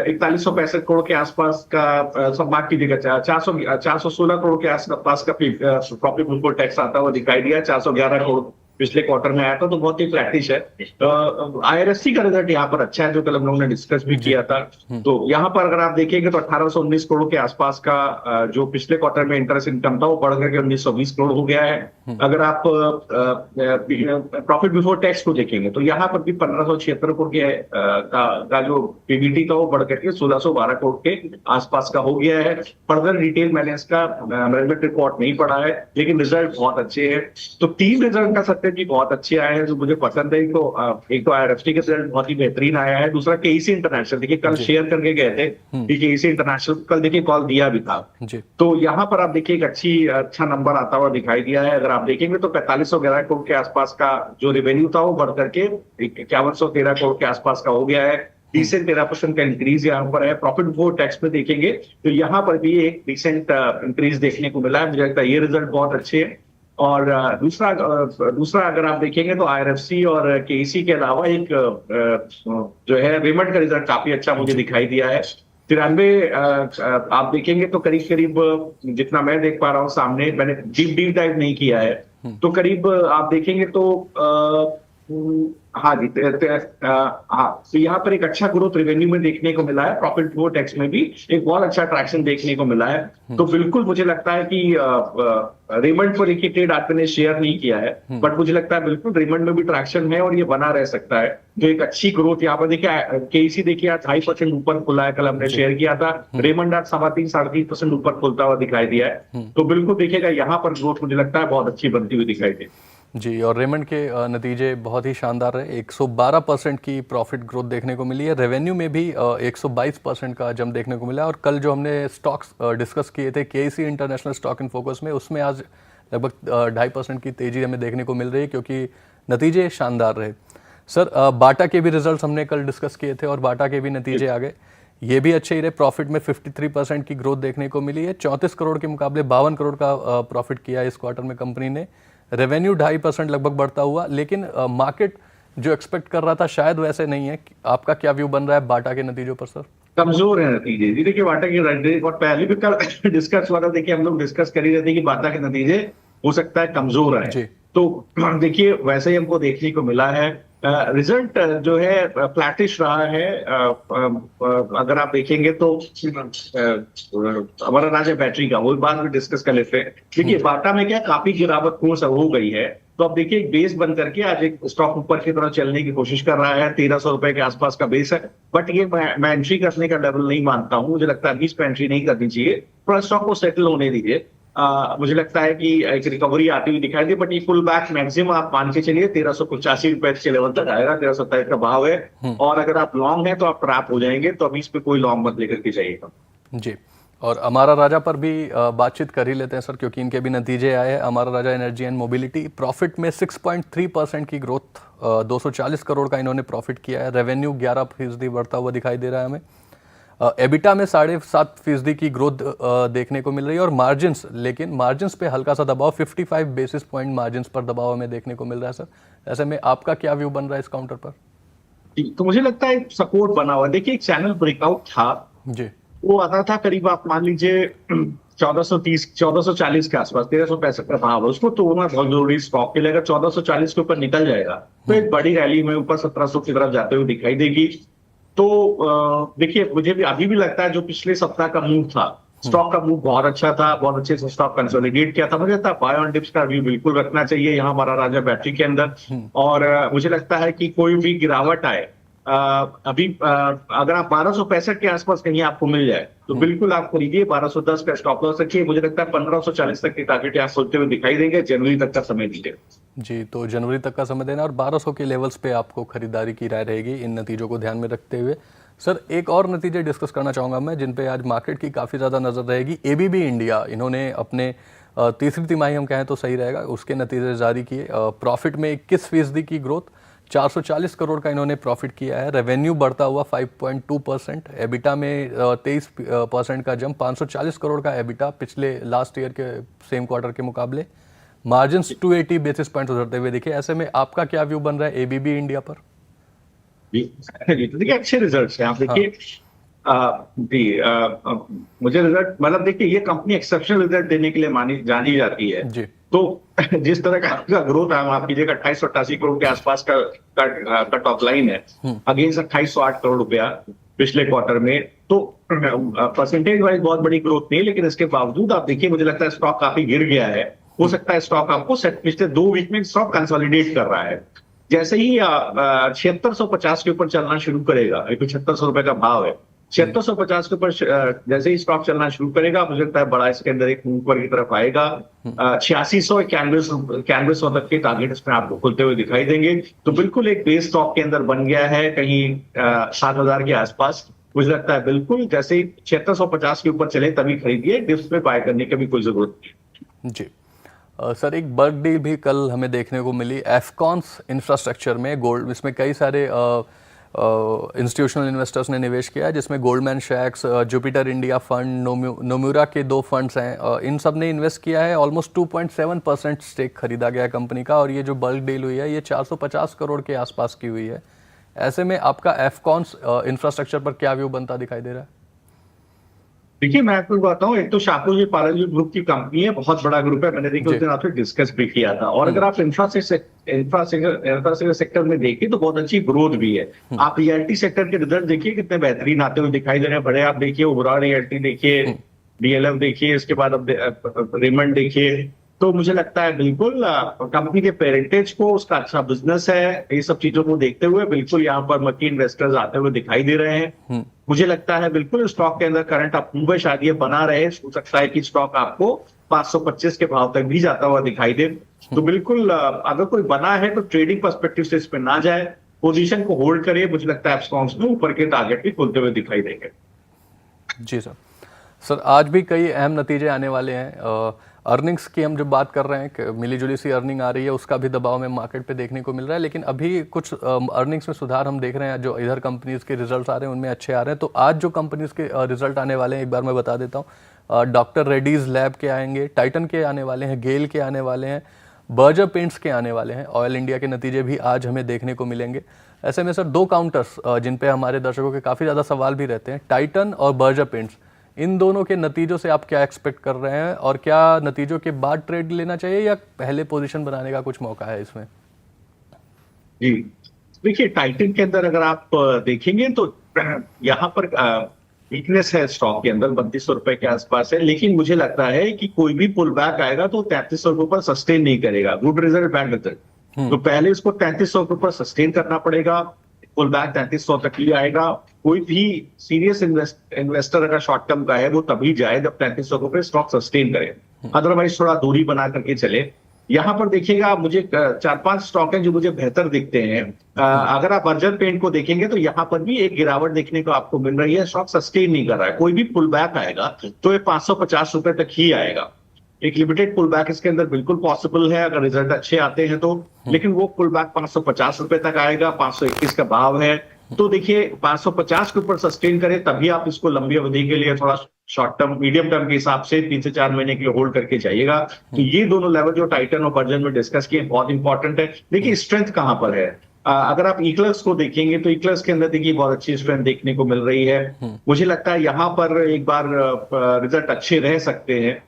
4165 करोड़ के आसपास का सब मार्क कीजिएगा, 416 करोड़ के आसपास का प्रॉफिट बिफोर टैक्स आता हुआ दिखाई दिया। 411 करोड़ पिछले क्वार्टर में आया था, तो बहुत ही फ्लैटिश है। IRSC का रिजल्ट यहाँ पर अच्छा है, जो कल हम लोगों ने डिस्कस भी किया था। तो यहाँ पर अगर आप देखेंगे तो 1819 करोड़ के आसपास का जो पिछले क्वार्टर में इंटरेस्ट इनकम था वो बढ़ करके 1920 करोड़ हो गया है। अगर आप प्रॉफिट बिफोर टैक्स को देखेंगे तो यहाँ पर भी 1576 करोड़ का जो PBT था वो बढ़ करके 1612 करोड़ के आसपास का हो गया है। फर्दर डिटेल मैंने इसका मैनेजमेंट रिपोर्ट नहीं पढ़ा है, लेकिन रिजल्ट बहुत अच्छे हैं। तो 3 रिजल्ट का सकते भी बहुत अच्छे आए हैं जो मुझे पसंद है। एक तो IRFT के रिजल्ट बहुत ही बेहतरीन आया है, दूसरा KEC इंटरनेशनल, देखिए कल शेयर करके गए थे कि KEC इंटरनेशनल कल देखिए कॉल दिया भी था। तो यहाँ पर आप देखिए एक अच्छा नंबर आता हुआ दिखाई दिया है। अगर आप देखेंगे तो 4511 करोड़ के आसपास का जो रेवेन्यू था वो बढ़ करके 5113 करोड़ के आसपास का हो गया है। डिसेंट 13% का इंक्रीज यहाँ पर है। प्रॉफिट बिफोर टैक्स में देखेंगे तो यहाँ पर भी एक डिसेंट इंक्रीज देखने को मिला है। मुझे लगता है ये रिजल्ट बहुत अच्छे हैं। और दूसरा अगर आप देखेंगे तो आईआरएफसी और केईसी के अलावा एक जो है रेमंड का रिजल्ट काफी अच्छा मुझे दिखाई दिया है। 93 आप देखेंगे तो करीब करीब जितना मैं देख पा रहा हूँ सामने, मैंने डीप डाइव नहीं किया है, तो करीब आप देखेंगे तो हाँ जी, हाँ, तो यहाँ पर एक अच्छा ग्रोथ रेवेन्यू में देखने को मिला है। प्रॉफिट बिफोर टैक्स में भी एक बहुत अच्छा ट्रैक्शन देखने को मिला है। तो बिल्कुल मुझे लगता है कि रेमंड पर एक ही ट्रेड आपने शेयर नहीं किया है, बट मुझे लगता है बिल्कुल रेमंड में भी ट्रैक्शन है और ये बना रह सकता है। जो एक अच्छी ग्रोथ यहाँ पर देखिए, केईसी देखिए आज 2.5% ऊपर खुला है, कल हमने शेयर किया था। रेमंड आज 3.5% ऊपर खुलता हुआ दिखाई दिया है। तो बिल्कुल देखिएगा यहाँ पर ग्रोथ मुझे लगता है बहुत अच्छी बनती हुई दिखाई दे जी। और रेमंड के नतीजे बहुत ही शानदार रहे। 112% की प्रॉफिट ग्रोथ देखने को मिली है। रेवेन्यू में भी 122% का जंप देखने को मिला है। और कल जो हमने स्टॉक्स डिस्कस किए थे KEC international stock in focus में, उसमें आज लगभग 2.5% की तेजी हमें देखने को मिल रही है, क्योंकि नतीजे शानदार रहे। सर, बाटा के भी रिजल्ट्स हमने कल डिस्कस किए थे और बाटा के भी नतीजे आ गए, ये भी अच्छे ही रहे। प्रॉफिट में 53% की ग्रोथ देखने को मिली है। 34 करोड़ के मुकाबले 52 करोड़ का प्रॉफिट किया इस क्वार्टर में कंपनी ने। रेवेन्यू 2.5% लगभग बढ़ता हुआ, लेकिन मार्केट जो एक्सपेक्ट कर रहा था शायद वैसे नहीं है। आपका क्या व्यू बन रहा है बाटा के नतीजों पर सर? कमजोर है नतीजे जी। देखिए बाटा के और पहले भी कल डिस्कस हुआ था, देखिए हम लोग डिस्कस कर ही रहे थे कि बाटा के नतीजे हो सकता है कमजोर है। तो देखिए वैसे ही हमको देखने को मिला है। रिजल्ट जो है फ्लैटिश रहा है। अगर आप देखेंगे तो हमारा राजा बैटरी का वो बाद में डिस्कस कर लेते हैं। देखिए बाटा में क्या काफी गिरावट हो गई है। तो अब देखिए एक बेस बन करके आज एक स्टॉक ऊपर की तरफ चलने की कोशिश कर रहा है। 1300 रुपए के आसपास का बेस है, बट ये मैं एंट्री करने का लेवल नहीं मानता हूँ। मुझे लगता है अभी इस पे एंट्री नहीं करनी चाहिए, थोड़ा स्टॉक को सेटल होने दीजिए। मुझे लगता है कि एक रिकवरी आती हुई दिखाई दी, बट ये पुल बैक मैक्सिमम आप मान के चलिए 1385 रुपए के लेवल तक आएगा। 1327 का भाव है, और अगर आप लॉन्ग है तो आप ट्रैप हो जाएंगे। तो अभी इस पे कोई लॉन्ग मत लेकर के जाइएगा जी। और अमारा राजा पर भी बातचीत कर ही लेते हैं सर, क्योंकि इनके भी नतीजे आए हैं। Amara Raja energy and mobility profit में 6.3% की ग्रोथ, 240 करोड़ का इन्होंने प्रॉफिट किया है। रेवेन्यू 11% बढ़ता हुआ दिखाई दे रहा है हमें। एबिटा में 7.5% की ग्रोथ देखने को मिल रही है। और मार्जिन्स, लेकिन मार्जिन्स पे हल्का सा दबाव, 55 बेसिस पॉइंट मार्जिन्स पर दबाव हमें देखने को मिल रहा है सर। ऐसे में आपका क्या व्यू बन रहा है इस काउंटर पर? तो मुझे लगता है सपोर्ट बना हुआ। देखिए एक चैनल ब्रेकआउट था जी, वो आता था करीब आप मान लीजिए 1440 के आसपास, 1365 का भाव है, उसको तोड़ना बहुत जरूरी स्टॉक के लिए। अगर 1440 के ऊपर निकल जाएगा तो एक बड़ी रैली में ऊपर 1700 की तरफ जाते हुए दिखाई देगी। तो देखिए मुझे भी अभी भी लगता है जो पिछले सप्ताह का मूव था, स्टॉक का मूव बहुत अच्छा था, बहुत अच्छे से स्टॉक कंसोलिडेट किया था। मुझे लगता है बाय ऑन डिप्स का व्यू बिल्कुल रखना चाहिए यहाँ हमारा राजा बैटरी के अंदर। और मुझे लगता है कि कोई भी गिरावट आए अभी अगर आप 1265 के आसपास कहीं आपको मिल जाए तो बिल्कुल आप खरीदिए। 1210 का स्टॉप लॉस रखिए। मुझे लगता है 1540 तक की टारगेट आप सोचते हुए दिखाई देंगे। जनवरी तक का समय दीजिए जी। तो जनवरी तक का समय देना और 1200 के लेवल्स पे आपको खरीदारी की राय रहेगी इन नतीजों को ध्यान में रखते हुए। सर, एक और नतीजे डिस्कस करना चाहूँगा मैं, जिन पे आज मार्केट की काफ़ी ज़्यादा नज़र रहेगी। एबीबी इंडिया, इन्होंने अपने तीसरी तिमाही हम कहें तो सही रहेगा, उसके नतीजे जारी किए। प्रॉफिट में 21% की ग्रोथ, 440 करोड़ का इन्होंने प्रॉफिट किया है। रेवेन्यू बढ़ता हुआ 5.2%। एबिटा में 23% का जंप, 540 करोड़ का एबिटा पिछले लास्ट ईयर के सेम क्वार्टर के मुकाबले। मार्जिन्स 280 बेसिस पॉइंट उधरते हुए दिखे। ऐसे में आपका क्या व्यू बन रहा है एबीबी इंडिया पर? देखिए अच्छे रिजल्ट्स हैं। आप देखिए मुझे रिजल्ट मतलब देखिए ये कंपनी एक्सेप्शनल रिजल्ट देने के लिए जानी जाती है जी। तो जिस तरह का ग्रोथ है, आप कीजिएगा 2888 करोड़ के आसपास का टॉप लाइन है, अगेंस्ट 2808 करोड़ रुपया पिछले क्वार्टर में। तो परसेंटेज वाइज बहुत बड़ी ग्रोथ नहीं, लेकिन इसके बावजूद आप देखिए मुझे लगता है स्टॉक काफी गिर गया है। हो सकता है स्टॉक आपको पिछले 2 वीक में स्टॉक कंसोलिडेट कर रहा है। जैसे ही 7650 के ऊपर चलना शुरू करेगा, 7600 रुपए का भाव है, 7650 के ऊपर जैसे ही स्टॉक चलना शुरू करेगा, मुझे लगता है बड़ा इसके अंदर एक ऊपर की तरफ आएगा। 8691 तक के टारगेट इसमें आपको खुलते हुए दिखाई देंगे। तो बिल्कुल एक बेस स्टॉक के अंदर बन गया है कहीं 7000 के आसपास। मुझे लगता है बिल्कुल जैसे ही 7650 के ऊपर चले तभी खरीदिए, डिप्स पे बाय करने की भी कोई जरूरत नहीं जी। सर, एक बल्क डील भी कल हमें देखने को मिली एफकॉन्स इंफ्रास्ट्रक्चर में गोल्ड। इसमें कई सारे इंस्टीट्यूशनल इन्वेस्टर्स ने निवेश किया है, जिसमें गोल्डमैन सैक्स, जुपिटर इंडिया फंड, नोमुरा के 2 फंड्स हैं, इन सब ने इन्वेस्ट किया है। ऑलमोस्ट 2.7% स्टेक खरीदा गया है कंपनी का, और ये जो बल्क डील हुई है ये 450 करोड़ के आसपास की हुई है। ऐसे में आपका एफकॉन्स इंफ्रास्ट्रक्चर पर क्या व्यू बनता दिखाई दे रहा है? देखिए, मैं आपको बताऊं, एक तो शाहपुर जी पारादीप ग्रुप की कंपनी है, बहुत बड़ा ग्रुप है। मैंने देखिए उस दिन आपसे डिस्कस भी किया था। और अगर आप इंफ्रास्ट्रक्चर सेक्टर में देखिए तो बहुत अच्छी ग्रोथ भी है। आप रियल्टी सेक्टर के रिजल्ट देखिए कितने बेहतरीन आते हुए दिखाई दे रहे हैं। बड़े आप देखिए, ओबरा रियल्टी देखिए, डीएलएफ देखिए, इसके बाद अब रेमंड देखिए। तो मुझे लगता है बिल्कुल कंपनी के पेरेंटेज को, उसका अच्छा बिजनेस है, ये सब चीजों को देखते हुए बिल्कुल यहाँ पर मक्की इन्वेस्टर्स आते हुए दिखाई दे रहे हैं। मुझे लगता है बिल्कुल स्टॉक के अंदर करंट अप्रूव है, शायद ये बना रहे। हो सकता है कि स्टॉक आपको 525 के भाव तक भी जाता हुआ दिखाई दे। तो बिल्कुल अगर कोई बना है तो ट्रेडिंग पर्सपेक्टिव से इस पे ना जाए, पोजीशन को होल्ड करिए। मुझे लगता है स्टॉक्स में ऊपर के टारगेट भी खुलते हुए दिखाई देंगे। जी सर, आज भी कई अहम नतीजे आने वाले हैं। अर्निंग्स की हम जब बात कर रहे हैं कि मिली जुली सी अर्निंग आ रही है, उसका भी दबाव में मार्केट पे देखने को मिल रहा है, लेकिन अभी कुछ अर्निंग्स में सुधार हम देख रहे हैं। जो इधर कंपनीज के रिजल्ट्स आ रहे हैं उनमें अच्छे आ रहे हैं। तो आज जो कंपनीज के रिजल्ट आने वाले हैं एक बार मैं बता देता हूँ। डॉक्टर रेड्डीज लैब के आएंगे, टाइटन के आने वाले हैं, गेल के आने वाले हैं, बर्जर पेंट्स के आने वाले हैं, ऑयल इंडिया के नतीजे भी आज हमें देखने को मिलेंगे। ऐसे में सर 2 काउंटर्स जिन पे हमारे दर्शकों के काफ़ी ज़्यादा सवाल भी रहते हैं, टाइटन और बर्जर पेंट्स, इन दोनों के नतीजों से आप क्या एक्सपेक्ट कर रहे हैं, और क्या नतीजों के बाद ट्रेड लेना चाहिए या पहले पोजीशन बनाने का कुछ मौका है इसमें? जी, देखिए टाइटन के अंदर अगर आप देखेंगे तो यहाँ पर वीकनेस है स्टॉक के अंदर, 3200 रुपए के आसपास है। लेकिन मुझे लगता है कि कोई भी पुल बैक आएगा तो 3300 रुपए पर सस्टेन नहीं करेगा। गुड रिजल्ट, बैड रिजल्ट, तो पहले इसको 3300 रुपए पर सस्टेन करना पड़ेगा। पुल बैक 3300 तक ही आएगा। कोई भी सीरियस इन्वेस्टर अगर शॉर्ट टर्म का है वो तभी जाए जब 3300 रुपए स्टॉक सस्टेन करे, अदरवाइज थोड़ा दूरी बना करके चले। यहाँ पर देखिएगा, मुझे 4-5 स्टॉक हैं जो मुझे बेहतर दिखते हैं। अगर आप बर्जर पेंट को देखेंगे तो यहाँ पर भी एक गिरावट देखने को आपको मिल रही है। स्टॉक सस्टेन नहीं कर रहा है। कोई भी पुल बैक आएगा तो ये 550 रुपए तक ही आएगा। एक लिमिटेड पुल बैक इसके अंदर बिल्कुल पॉसिबल है अगर रिजल्ट अच्छे आते हैं तो, लेकिन वो पुल बैक 550 रुपए तक आएगा। 521 का भाव है। तो देखिए 550 के ऊपर सस्टेन करे तभी आप इसको लंबी अवधि के लिए, थोड़ा शॉर्ट टर्म मीडियम टर्म के हिसाब से 3 से 4 महीने के लिए होल्ड करके जाइएगा। तो ये दोनों लेवल जो टाइटन और बर्जर में डिस्कस किए बहुत इंपॉर्टेंट है। देखिए स्ट्रेंथ कहां पर है, अगर आप इक्लर्स को देखेंगे तो इक्लर्स के अंदर देखिए बहुत अच्छी स्ट्रेंथ देखने को मिल रही है। मुझे लगता है यहाँ पर एक बार रिजल्ट अच्छे रह सकते हैं।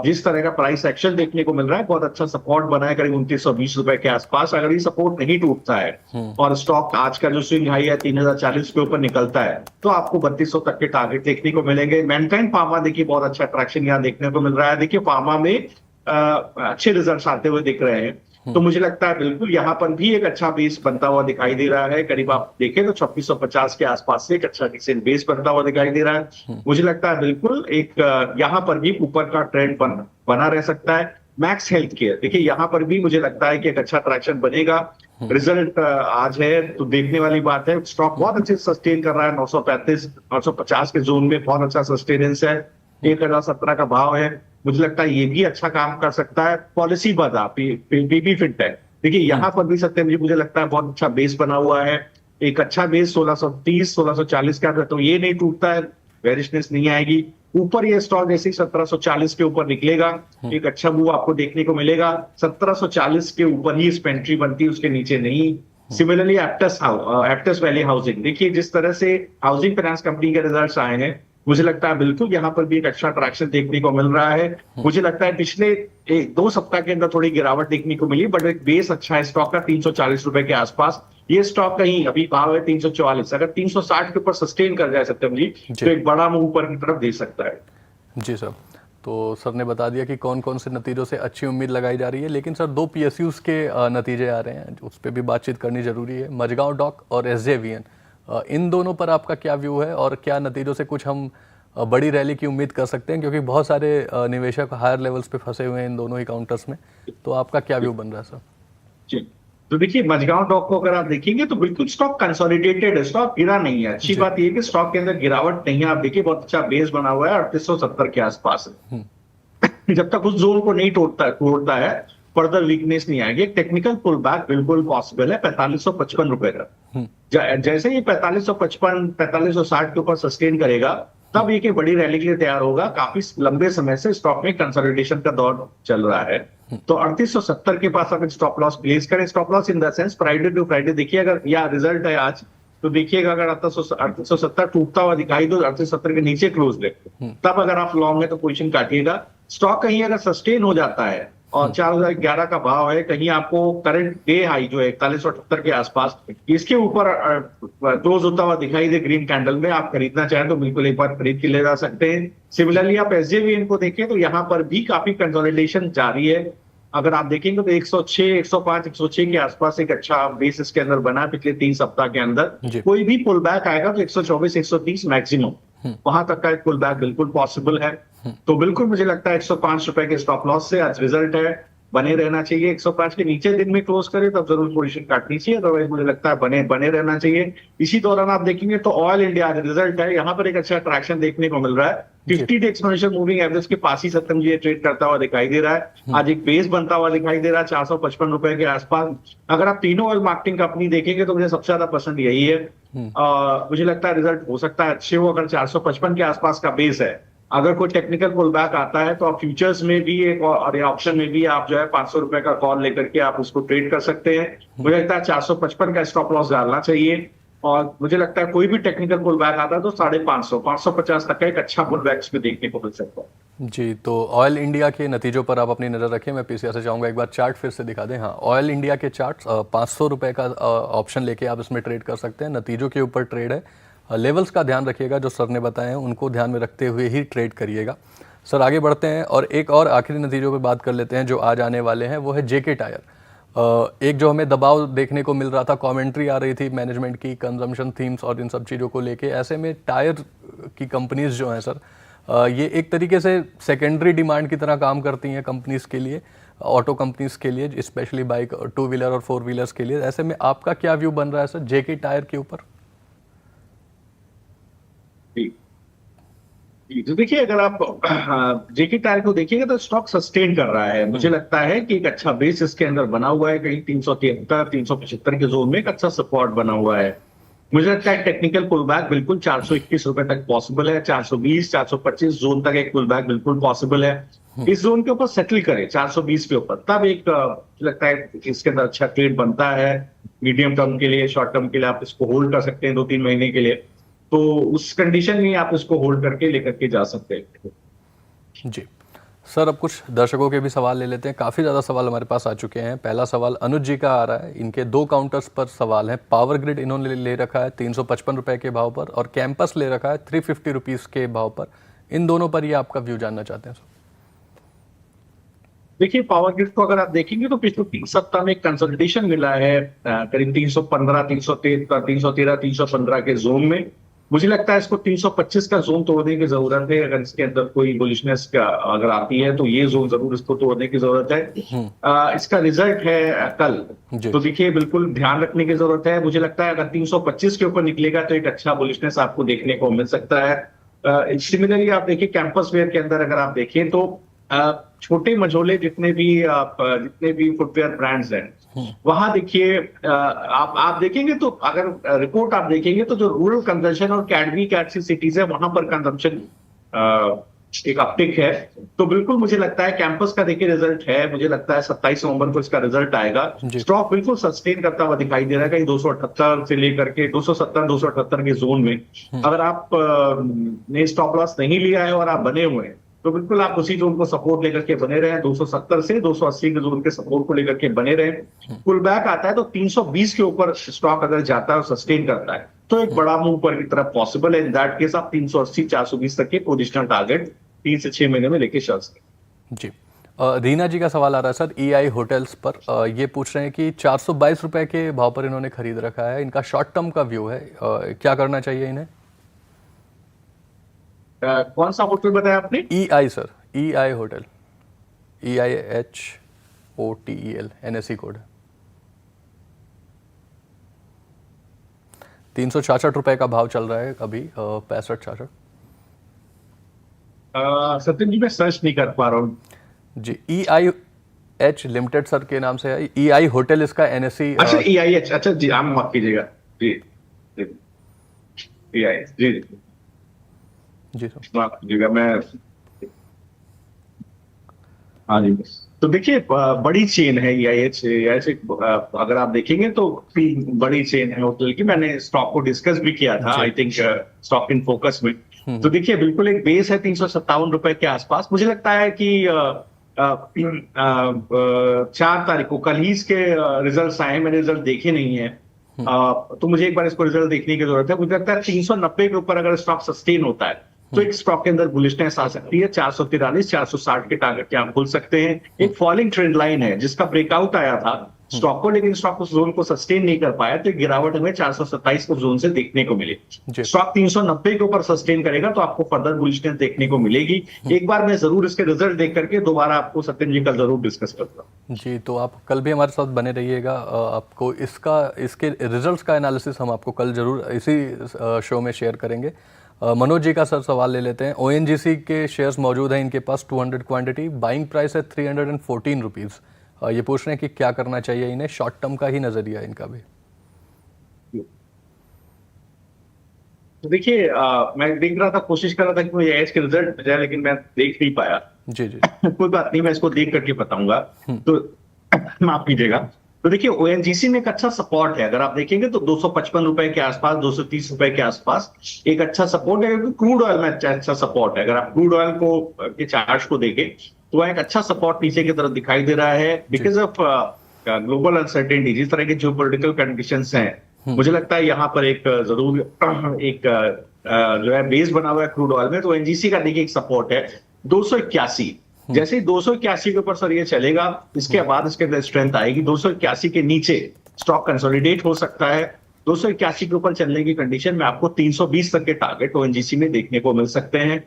जिस तरह का प्राइस एक्शन देखने को मिल रहा है, बहुत अच्छा सपोर्ट बना है करीब 2920 रुपए के आसपास। अगर ये सपोर्ट नहीं टूटता है और स्टॉक आज का जो स्विंग हाई है 3040 के ऊपर निकलता है तो आपको 3200 तक के टारगेट देखने को मिलेंगे। मैनकाइंड फार्मा देखिए बहुत अच्छा अट्रैक्शन यहाँ देखने को मिल रहा है। देखिए फार्मा में अच्छे रिजल्ट आते हुए दिख रहे हैं। तो मुझे लगता है बिल्कुल यहाँ पर भी एक अच्छा बेस बनता हुआ दिखाई दे रहा है। करीब आप देखें तो 2650 के आसपास से एक अच्छा डिसेंट बेस बनता हुआ दिखाई दे रहा है। मुझे लगता है बिल्कुल एक यहाँ पर भी ऊपर का ट्रेंड बना रह सकता है। मैक्स हेल्थ केयर देखिए यहाँ पर भी मुझे लगता है कि एक अच्छा ट्रैक्शन बनेगा। रिजल्ट आज है तो देखने वाली बात है। स्टॉक बहुत अच्छे सस्टेन कर रहा है, 935 950 के जोन में बहुत अच्छा सस्टेनेंस है। 1017 का भाव है। मुझे लगता है ये भी अच्छा काम कर सकता है। पॉलिसी बता पीबी फिनटेक देखिए यहाँ पर भी सत्यम जी मुझे लगता है बहुत अच्छा बेस बना हुआ है। एक अच्छा बेस 1630 1640 का, तो ये नहीं टूटता है, बेरिशनेस नहीं आएगी। ऊपर ये स्टॉक जैसे 1740 के ऊपर निकलेगा एक अच्छा मूव आपको देखने को मिलेगा। 1740 के ऊपर ही पेंट्री बनती है, उसके नीचे नहीं। सिमिलरली एप्टस वैली हाउसिंग देखिए जिस तरह से हाउसिंग फाइनेंस कंपनी के रिजल्ट्स आए हैं, मुझे लगता है बिल्कुल यहाँ पर भी एक अच्छा ट्रैक्शन देखने को मिल रहा है। मुझे लगता है पिछले 1-2 सप्ताह के अंदर थोड़ी गिरावट देखने को मिली, बट एक बेस अच्छा है स्टॉक का 340 रुपए के आसपास। ये स्टॉक कहीं अभी भाव है 344, अगर 360 के ऊपर सस्टेन कर जाए सत्यम जी तो एक बड़ा मूव ऊपर की तरफ दे सकता है। जी सर, तो सर ने बता दिया कि कौन कौन से नतीजों से अच्छी उम्मीद लगाई जा रही है, लेकिन सर 2 PSUs के नतीजे आ रहे हैं, उस पर भी बातचीत करनी जरूरी है। मझगांव डॉक और SJVN, इन दोनों पर आपका क्या व्यू है और क्या नतीजों से कुछ हम बड़ी रैली की उम्मीद कर सकते हैं, क्योंकि बहुत सारे निवेशक हायर लेवल्स पे फंसे हुए हैं इन दोनों ही काउंटर्स में, तो आपका क्या व्यू बन रहा है सर? जी, तो देखिए मझगांव डॉक को अगर आप देखेंगे तो बिल्कुल स्टॉक कंसोलिडेटेड है, स्टॉक गिरा नहीं है। अच्छी बात यह कि स्टॉक के अंदर गिरावट नहीं है। आप देखिए बहुत अच्छा बेस बना हुआ है, 3870 के आसपास है। जब तक उस जोन को नहीं तोड़ता है फर्दर वीकनेस नहीं आएगी। एक टेक्निकल पुल बैक बिल्कुल पॉसिबल है 4555 रुपए का। जैसे ही 4555 4560 के ऊपर सस्टेन करेगा, तब ये बड़ी रैली के लिए तैयार होगा। काफी लंबे समय से स्टॉक में कंसोलिडेशन का दौर चल रहा है। तो 3870 के पास अगर स्टॉप लॉस प्लेस करें, stop loss in the sense Friday to Friday देखिए, अगर या रिजल्ट है आज तो देखिएगा, अगर 3870 टूटता हुआ दिखाई दो, 3870 के नीचे क्लोज ले, तब अगर आप लॉन्ग है तो पोजीशन काटिएगा। स्टॉक कहीं अगर सस्टेन हो जाता है और 4011 का भाव है, कहीं आपको करंट डे हाई जो है 4178 के आसपास, इसके ऊपर क्लोज होता हुआ दिखाई दे ग्रीन कैंडल में, आप खरीदना चाहें तो बिल्कुल एक बार खरीद के ले जा सकते हैं। सिमिलरली आप एसजेवीएन को देखें तो यहाँ पर भी काफी कंसोलिडेशन जारी है। अगर आप देखेंगे तो 106, 105, 106 के आसपास एक अच्छा बेस इसके अंदर बना पिछले 3 सप्ताह के अंदर। कोई भी पुल बैक आएगा तो 124, 130 मैक्सिमम, वहां तक का एक पुल बैक बिल्कुल पॉसिबल है। तो बिल्कुल मुझे लगता है 105 रुपए के स्टॉप लॉस से आज रिजल्ट है, बने रहना चाहिए। 105 के नीचे दिन में क्लोज करे तब जरूर पोजीशन काटनी चाहिए, अदरवाइज मुझे लगता है बने रहना चाहिए। इसी दौरान आप देखेंगे तो ऑयल इंडिया रिजल्ट है, यहाँ पर एक अच्छा ट्रैक्शन देखने को मिल रहा है। 50 डे एक्सपोनेंशियल मूविंग एवरेज के पास ही सत्यम जी ट्रेड करता हुआ दिखाई दे रहा है। आज एक बेस बनता हुआ दिखाई दे रहा है 455 रुपए के आसपास। अगर आप तीनों ऑयल मार्केटिंग कंपनी देखेंगे तो मुझे सबसे ज्यादा पसंद यही है। मुझे लगता है रिजल्ट हो सकता है अच्छे हो अगर 455 के आसपास का बेस है। अगर कोई टेक्निकल पुल बैक आता है तो आप फ्यूचर्स में भी एक और ऑप्शन में भी आप जो है 500 रुपए का कॉल लेकर के आप उसको ट्रेड कर सकते हैं। मुझे लगता है 455 का स्टॉप लॉस डालना चाहिए, और मुझे लगता है कोई भी टेक्निकल पुल बैक आता है तो 550, 550 तक का एक अच्छा पुल बैक इसमें देखने को मिल सकता है। जी, तो ऑयल इंडिया के नतीजों पर आप अपनी नज़र रखें। मैं पीसीआर से चाहूँगा एक बार चार्ट फिर से दिखा दें। हाँ, ऑयल इंडिया के चार्ट 500 रुपये का ऑप्शन लेके आप इसमें ट्रेड कर सकते हैं। नतीजों के ऊपर ट्रेड है, लेवल्स का ध्यान रखिएगा जो सर ने बताए हैं, उनको ध्यान में रखते हुए ही ट्रेड करिएगा। सर आगे बढ़ते हैं और एक और आखिरी नतीजों पर बात कर लेते हैं जो आज आने वाले हैं, वो है जेके टायर। एक जो हमें दबाव देखने को मिल रहा था, कमेंट्री आ रही थी मैनेजमेंट की कंजम्पशन थीम्स और इन सब चीज़ों को लेके। ऐसे में टायर की कंपनीज जो हैं सर, ये एक तरीके से सेकेंडरी डिमांड की तरह काम करती हैं कंपनीज के लिए, ऑटो कंपनीज के लिए, स्पेशली बाइक, 2 व्हीलर और 4 व्हीलर्स के लिए। ऐसे में आपका क्या व्यू बन रहा है सर जेके टायर के ऊपर? तो देखिए, अगर आप जेके टायर को देखिएगा तो स्टॉक सस्टेन कर रहा है। मुझे लगता है कि एक अच्छा बेस इसके अंदर बना हुआ है, कहीं 373, 375 के जोन में एक अच्छा सपोर्ट बना हुआ है। मुझे लगता है टेक्निकल पुल बैक बिल्कुल 421 रुपए तक पॉसिबल है। 420, 425 जोन तक एक पुल बैक बिल्कुल पॉसिबल है। इस जोन के ऊपर सेटल करे 420 के ऊपर, तब एक लगता है इसके अंदर अच्छा ट्रेड बनता है। मीडियम टर्म के लिए, शॉर्ट टर्म के लिए आप इसको होल्ड कर सकते हैं 2-3 महीने के लिए, तो उस कंडीशन में आप इसको होल्ड करके लेकर के जा सकते हैं। जी सर, अब कुछ दर्शकों के भी सवाल ले लेते हैं। काफ़ी ज़्यादा सवाल हमारे पास आ चुके हैं। पहला सवाल अनुज जी का आ रहा है, इनके 2 काउंटर्स पर सवाल है। पावर ग्रिड इन्होंने ले रखा है 355 रुपए के भाव पर, और कैंपस ले रखा है 350 रुपीज़ के भाव पर। इन दोनों पर ये आपका व्यू जानना चाहते हैं सर। देखिए, पावर ग्रिड को अगर आप देखेंगे तो पिछले 3 सप्ताह में कंसोलिडेशन मिला है करीब 315, 313, 315 के जोन में। मुझे लगता है इसको 325 का जोन तोड़ने की जरूरत है। अगर इसके अंदर कोई बुलिशनेस का अगर आती है तो ये जोन जरूर इसको तोड़ने की जरूरत है। इसका रिजल्ट है कल, तो देखिए बिल्कुल ध्यान रखने की जरूरत है। मुझे लगता है अगर 325 के ऊपर निकलेगा तो एक अच्छा बुलिशनेस आपको देखने को मिल सकता है। सिमिलरली आप देखिए कैंपस वेयर के अंदर अगर आप देखें तो छोटे मझोले जितने भी फुटवेयर ब्रांड्स हैं, वहां देखिए आप देखेंगे तो अगर रिपोर्ट आप देखेंगे तो जो रूरल कंजम्पशन और कैडबी कैटसी सिटीज है वहां पर कंजम्पशन एक अपटिक है। तो बिल्कुल मुझे लगता है कैंपस का देखिए रिजल्ट है, मुझे लगता है 27 नवंबर को इसका रिजल्ट आएगा। स्टॉक बिल्कुल सस्टेन करता हुआ दिखाई दे रहा है कहीं 278 से लेकर के 270, 278 के जोन में। अगर आप ने स्टॉप लॉस नहीं लिया है और आप बने हुए हैं तो बिल्कुल आप उसी जोन को सपोर्ट लेकर के बने रहे। 270 से 280 के जोन के सपोर्ट को लेकर के बने रहे। पुल बैक आता है तो 320 के ऊपर स्टॉक अगर जाता है और सस्टेन करता है तो एक बड़ा मूव पर की तरफ पॉसिबल है। इन दैट केस आप 380, 420 तक के पोजिशनल टारगेट 3 से 6 महीने में लेके चल सकते। जी, रीना जी का सवाल आ रहा है सर EI होटल्स पर। ये पूछ रहे हैं कि 422 रुपए के भाव पर इन्होंने खरीद रखा है। इनका शॉर्ट टर्म का व्यू है, क्या करना चाहिए इन्हें? कौन सा होटल बताया आपने? EI sir, EI hotel, EIHOTEL, NSE code. 366 रुपए का भाव चल रहा है अभी, 65-66। सत्यम जी मैं सर्च नहीं कर पा रहा हूँ जी। EIH लिमिटेड सर के नाम से है, EI होटल इसका NSE। अच्छा EIH, अच्छा जी, आप माफ कीजिएगा। जी जी जी जी जी सर। माफ कीजिएगा मैं। हाँ जी। तो देखिए बड़ी चेन है EIH। ऐसे अगर आप देखेंगे तो बड़ी चेन है होटल की। मैंने स्टॉक को डिस्कस भी किया था, जी। I think stock in focus में। तो देखिए बिल्कुल एक बेस है 357 रुपए के आसपास। मुझे लगता है कि 4 तारीख को, कल ही इसके रिजल्ट आए, मैंने रिजल्ट देखे नहीं है। तो मुझे एक बार इसको रिजल्ट देखने की जरूरत है। मुझे लगता है 390 के ऊपर अगर स्टॉक सस्टेन होता है तो एक स्टॉक के अंदर बुलिशनेस आ सकती है। 443 460 के टारगेट के आप खुल सकते हैं। एक फॉलिंग ट्रेंड लाइन है जिसका ब्रेकआउट आया था स्टॉक को, लेकिन स्टॉक उस जोन को सस्टेन नहीं कर पाया, तो गिरावट हमें 427 को जोन से देखने को मिली। जी। स्टॉक 390 के ऊपर सस्टेन करेगा तो आपको फर्दर बुलिशनेस देखने को मिलेगी। एक बार मैं जरूर इसके रिजल्ट देख करके दोबारा आपको सत्यम जी कल जरूर डिस्कस करूंगा। जी, तो आप कल भी हमारे साथ बने रहिएगा। आपको इसके रिजल्ट्स का एनालिसिस हम आपको कल जरूर इसी शो में शेयर करेंगे। मनोज जी का सर सवाल ले लेते हैं। ONGC के शेयर्स मौजूद हैं इनके पास 200 क्वांटिटी, बाइंग प्राइस है 314 रुपीज़। ये पूछ रहे हैं कि क्या करना चाहिए इन्हें, शॉर्ट टर्म का ही नजरिया है इनका भी। तो देखिए मैं देख रहा था, कोशिश कर रहा था कि मुझे एज के रिजल्ट मिल जाए, लेकिन मैं देख नहीं पाया। जी जी। कोई बात नहीं, मैं इसको देख करके बताऊंगा। तो माफ कीजिएगा। तो देखिए ONGC में एक अच्छा सपोर्ट है। अगर आप देखेंगे तो 255 रुपए के आसपास, 230 रुपए के आसपास एक अच्छा सपोर्ट है, क्योंकि क्रूड ऑयल में अच्छा सपोर्ट है। अगर आप क्रूड ऑयल को के चार्ट को देखें तो वह एक अच्छा सपोर्ट नीचे की तरफ दिखाई दे रहा है बिकॉज ऑफ ग्लोबल अनसर्टेनिटी। जिस तरह के जियोपॉलिटिकल कंडीशंस हैं, मुझे लगता है यहाँ पर एक जरूर एक जो है बेस बना हुआ है क्रूड ऑयल में। तो ONGC का देखिए एक सपोर्ट है 281। जैसे ही 281 के ऊपर सर ये चलेगा, इसके बाद इसके अंदर स्ट्रेंथ आएगी। 281 के नीचे स्टॉक कंसोलिडेट हो सकता है। 281 के ऊपर चलने की कंडीशन में आपको 320 तक के टारगेट ONGC में देखने को मिल सकते हैं।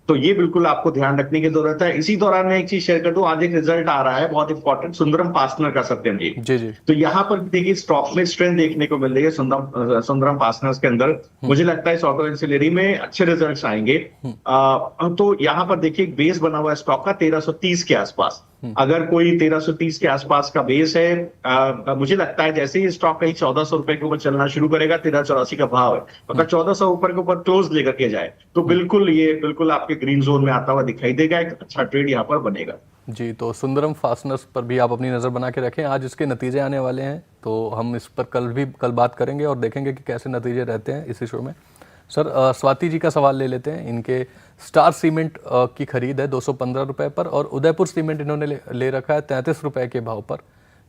तो ये बिल्कुल आपको ध्यान रखने की जरूरत है। इसी दौरान मैं एक चीज शेयर कर दूं, आज एक रिजल्ट आ रहा है बहुत इंपॉर्टेंट, सुंदरम फास्टनर का, सत्यम जी। जी जी। तो यहाँ पर देखिए स्टॉक में स्ट्रेंथ देखने को मिल रही है सुंदरम फास्टनर्स के अंदर। मुझे लगता है इस ऑटो एंसिलरी में अच्छे रिजल्ट्स आएंगे। तो यहाँ पर देखिए एक बेस बना हुआ है स्टॉक का 1330 के आसपास। अगर कोई 1330 के आसपास का बेस है, मुझे लगता है जैसे ही स्टॉक कहीं 1400 रुपए के ऊपर चलना शुरू करेगा, 1384 का भाव है, अगर 1400 ऊपर के ऊपर क्लोज लेकर के जाए तो बिल्कुल आपके ग्रीन जोन में आता हुआ दिखाई देगा। एक अच्छा ट्रेड यहाँ पर बनेगा। जी, तो सुंदरम फास्टनर्स पर भी आप अपनी नज़र बना के रखें। आज इसके नतीजे आने वाले हैं तो हम इस पर कल बात करेंगे और देखेंगे कि कैसे नतीजे रहते हैं इसी शो में। सर स्वाति जी का सवाल ले लेते हैं। इनके स्टार सीमेंट की खरीद है 215 रुपये पर, और उदयपुर सीमेंट इन्होंने ले रखा है 33 रुपये के भाव पर।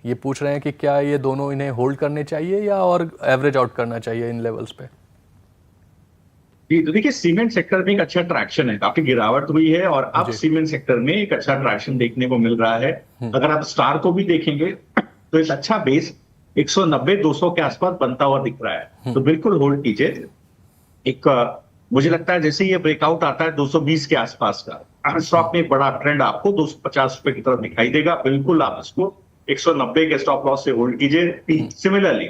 ये पूछ रहे हैं कि क्या ये दोनों इन्हें होल्ड करने चाहिए या और एवरेज आउट करना चाहिए इन लेवल्स पे। जी, तो देखिए सीमेंट सेक्टर में एक अच्छा ट्रैक्शन है, काफी गिरावट हुई है और अब सीमेंट सेक्टर में एक अच्छा ट्रैक्शन देखने को मिल रहा है। अगर आप स्टार को भी देखेंगे तो एक अच्छा बेस 190-200 के आसपास बनता हुआ दिख रहा है, तो बिल्कुल होल्ड कीजिए। एक मुझे लगता है जैसे ये ब्रेकआउट आता है 220 के आसपास का, स्टॉक में एक बड़ा ट्रेंड आपको 250 रुपए की तरफ दिखाई देगा। बिल्कुल आप इसको 190 के स्टॉप लॉस से होल्ड कीजिए। सिमिलरली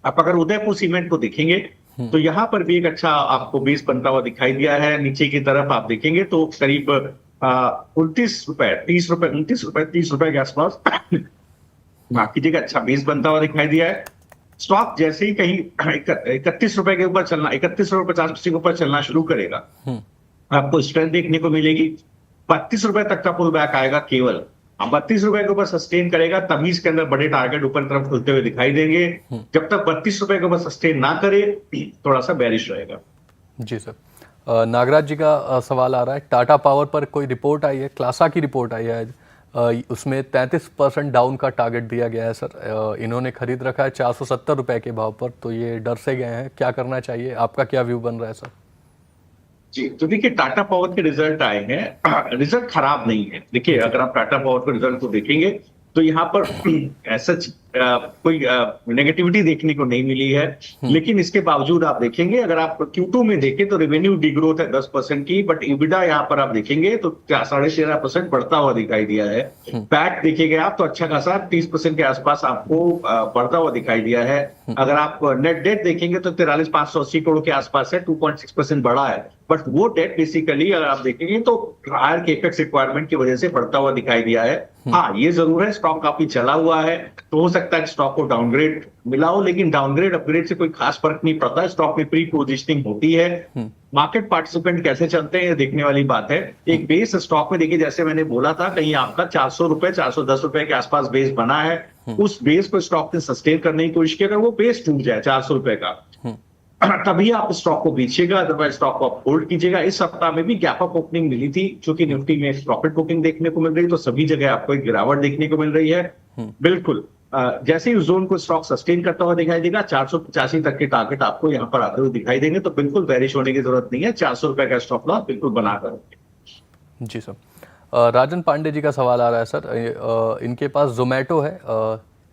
आप अगर उदयपुर सीमेंट को देखेंगे तो यहाँ पर भी एक अच्छा आपको बेस बनता हुआ दिखाई दिया है। नीचे की तरफ आप देखेंगे तो करीब 29 रुपए 30 रुपए 29 रुपए 30 रुपए के आसपास माफ कीजिएगा अच्छा बेस बनता हुआ दिखाई दिया है। स्टॉक जैसे ही कहीं 31 रुपए के ऊपर चलना, 31 रुपए 50 पैसे के ऊपर चलना शुरू करेगा, आपको स्ट्रेंथ देखने को मिलेगी। 32 रुपए तक का पुल बैक आएगा केवल। 32 रुपए के ऊपर सस्टेन करेगा तभी इसके अंदर बड़े टारगेट ऊपर तरफ खुलते हुए दिखाई देंगे। जब तक 32 रुपए के ऊपर सस्टेन ना करे थोड़ा सा बेरिश रहेगा। जी सर। नागराज जी का सवाल आ रहा है, टाटा पावर पर कोई रिपोर्ट आई है, क्लासा की रिपोर्ट आई है, उसमें 33% डाउन का टारगेट दिया गया है सर। इन्होंने खरीद रखा है 470 रुपए के भाव पर, तो ये डर से गए हैं, क्या करना चाहिए, आपका क्या व्यू बन रहा है सर? जी, तो देखिए टाटा पावर के रिजल्ट आए हैं, रिजल्ट खराब नहीं है। देखिए अगर आप टाटा पावर के रिजल्ट को देखेंगे तो यहाँ पर ऐसा कोई नेगेटिविटी देखने को नहीं मिली है, लेकिन इसके बावजूद आप देखेंगे अगर आप Q2 में देखें तो रेवेन्यू डिग्रोथ है 10% की, बट EBITDA यहाँ पर आप देखेंगे तो 13.5% बढ़ता हुआ दिखाई दिया है। पैट देखेंगे आप तो अच्छा खासा 30% के आसपास आपको बढ़ता हुआ दिखाई दिया है। अगर आप नेट डेट देखेंगे तो 43,580 करोड़ के आसपास है, 2.6% बढ़ा है। बट वो डेट बेसिकली अगर आप देखेंगे तो हायर केपेक्स रिक्वायरमेंट की वजह से बढ़ता हुआ दिखाई दिया है। हाँ, ये जरूर है स्टॉक काफी चला हुआ है, तो हो सकता है कि स्टॉक को डाउनग्रेड मिला हो, लेकिन डाउनग्रेड अपग्रेड से कोई खास फर्क नहीं पड़ता है। स्टॉक में प्री पोजिशनिंग होती है। मार्केट पार्टिसिपेंट कैसे चलते हैं ये देखने वाली बात है। एक बेस स्टॉक में देखिए, जैसे मैंने बोला था, कहीं आपका 400 रुपए 410 रुपए के आसपास बेस बना है। उस बेस को स्टॉक ने सस्टेन करने की कोशिश की। अगर वो बेस टूट जाए 400 रुपए का, तभी आप स्टॉक को बेचिएगा, अदरवाइज स्टॉक को आप होल्ड कीजिएगा। इस सप्ताह में भी गैप अप ओपनिंग मिली थी, जो कि निफ्टी में प्रॉफिट बुकिंग देखने को मिल रही है, तो सभी जगह आपको एक गिरावट देखने को मिल रही है। बिल्कुल जैसे ही जोन को स्टॉक सस्टेन करता हुआ दिखाई देगा, 485 तक के टारगेट आपको यहाँ पर आते हुए दिखाई देंगे, तो बिल्कुल वैरिश होने की जरूरत नहीं है। 400 रुपए का स्टॉप लॉस बिल्कुल बनाकर। जी सर, राजन पांडे जी का सवाल आ रहा है सर, इनके पास जोमेटो है,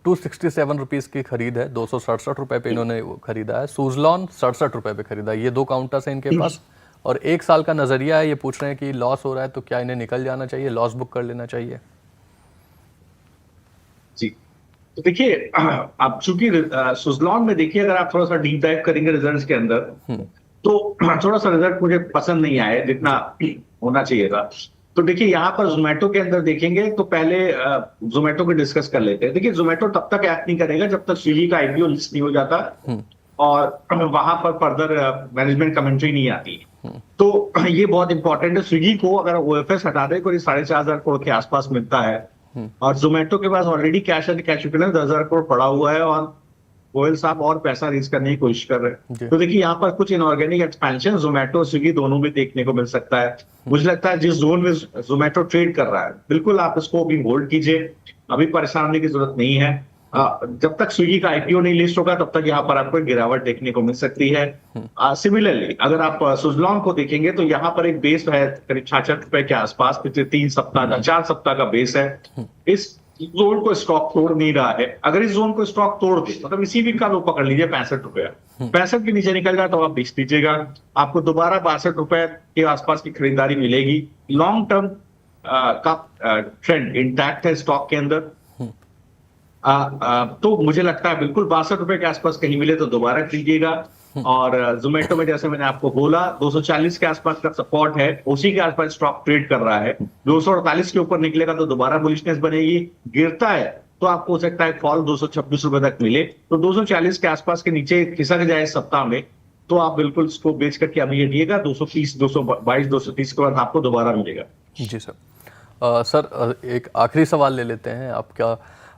267 रुपीज़ की खरीद है, 267 रुपए पे इन्होंने खरीदा है। सुजलॉन 67 रुपए पे खरीदा है। ये दो काउंटर्स हैं इनके पास और 1 साल का नजरिया है। ये पूछ रहे हैं कि लॉस हो रहा है तो क्या इन्हें निकल जाना चाहिए, लॉस बुक कर लेना चाहिए? जी, तो देखिए, अब चूंकि सुजलॉन में देखिए, अगर आप थोड़ा सा डीप डाइव करेंगे रिजल्ट्स के अंदर, तो थोड़ा सा रिजल्ट मुझे पसंद नहीं आया जितना होना चाहिए था। तो देखिए, यहाँ पर जोमेटो के अंदर देखेंगे तो पहले जोमेटो को डिस्कस कर लेते हैं। देखिए, जोमेटो तब तक एक्ट नहीं करेगा जब तक स्विगी का आईपीओ लिस्ट नहीं हो जाता और वहां पर फर्दर मैनेजमेंट कमेंट्री नहीं आती। तो ये बहुत इंपॉर्टेंट है। स्विगी को अगर ओएफएस हटा दे, कोई 4,500 करोड़ के आसपास मिलता है, और जोमेटो के पास already cash and cash equivalent 10,000 crore पड़ा हुआ है, और गोयल साहब और पैसा रेज करने की कोशिश कर रहे हैं। तो देखिए, यहाँ पर कुछ इनऑर्गेनिक एक्सपेंशन जोमेटो स्विगी दोनों में देखने को मिल सकता है। मुझे लगता है जिस जोन में जोमेटो ट्रेड कर रहा है, बिल्कुल आप इसको अभी होल्ड कीजिए, अभी परेशान होने की जरूरत नहीं है। जब तक स्विगी का आईपीओ नहीं लिस्ट होगा, तब तक यहाँ पर आपको एक गिरावट देखने को मिल सकती है। सिमिलरली अगर आप सुजलॉन को देखेंगे तो यहाँ पर एक बेस है करीब 66 रुपए के आसपास, पिछले 3 सप्ताह का 4 सप्ताह का बेस है। इस जोन को स्टॉक तोड़ नहीं रहा है। अगर इस जोन को स्टॉक तोड़ दे, मतलब इसी वीक का लो पकड़ लीजिए 65 रुपया, 65 के नीचे निकल जाए तो आप बेच दीजिएगा, आपको दोबारा 62 रुपए के आसपास की खरीदारी मिलेगी। लॉन्ग टर्म का ट्रेंड इंटैक्ट है स्टॉक के अंदर। तो मुझे लगता है बिल्कुल 62 रुपए के आसपास कहीं मिले तो दोबारा खरीदिएगा। और जोमेटो में जैसे मैंने आपको बोला, 240 के आसपास का सपोर्ट है, उसी के आसपास स्टॉक ट्रेड कर रहा है। 248 के ऊपर निकलेगा तो दोबारा बुलिशनेस बनेगी। गिरता है तो आपको हो सकता है फॉल 226 रुपए तक मिले। तो 240 के आसपास के नीचे खिसक जाए सप्ताह में, तो आप बिल्कुल इसको बेच करके अभी ये दिएगा। 230, 222, 230 के बाद आपको दोबारा मिलेगा। जी सर। सर एक आखिरी सवाल ले लेते हैं आपका।